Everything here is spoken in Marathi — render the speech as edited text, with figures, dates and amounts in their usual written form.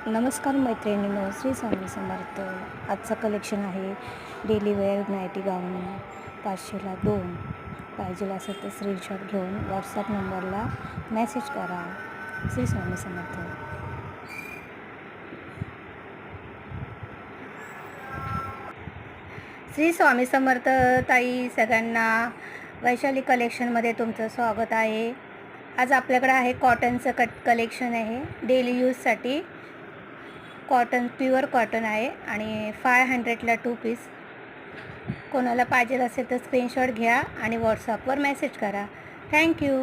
नमस्कार मैत्रिणींनो, श्री स्वामी समर्थ. आजचं कलेक्शन आहे डेली वेअर नाईटी गाऊन 500ला 2. पाहिजे असेल तर स्क्रीनशॉट घेऊन व्हॉट्सअप नंबरला मेसेज करा. श्री स्वामी समर्थ. श्री स्वामी समर्थ. ताई सगळ्यांना वैशाली कलेक्शनमध्ये तुमचं स्वागत आहे. आज आपल्याकडे आहे कॉटनचं कलेक्शन आहे डेली यूजसाठी. कॉटन प्युअर कॉटन आहे आणि 500ला 2 पीस. कोणाला पाहिजे असेल तर स्क्रीनशॉट घ्या आणि व्हॉट्सअपवर मेसेज करा. थँक्यू.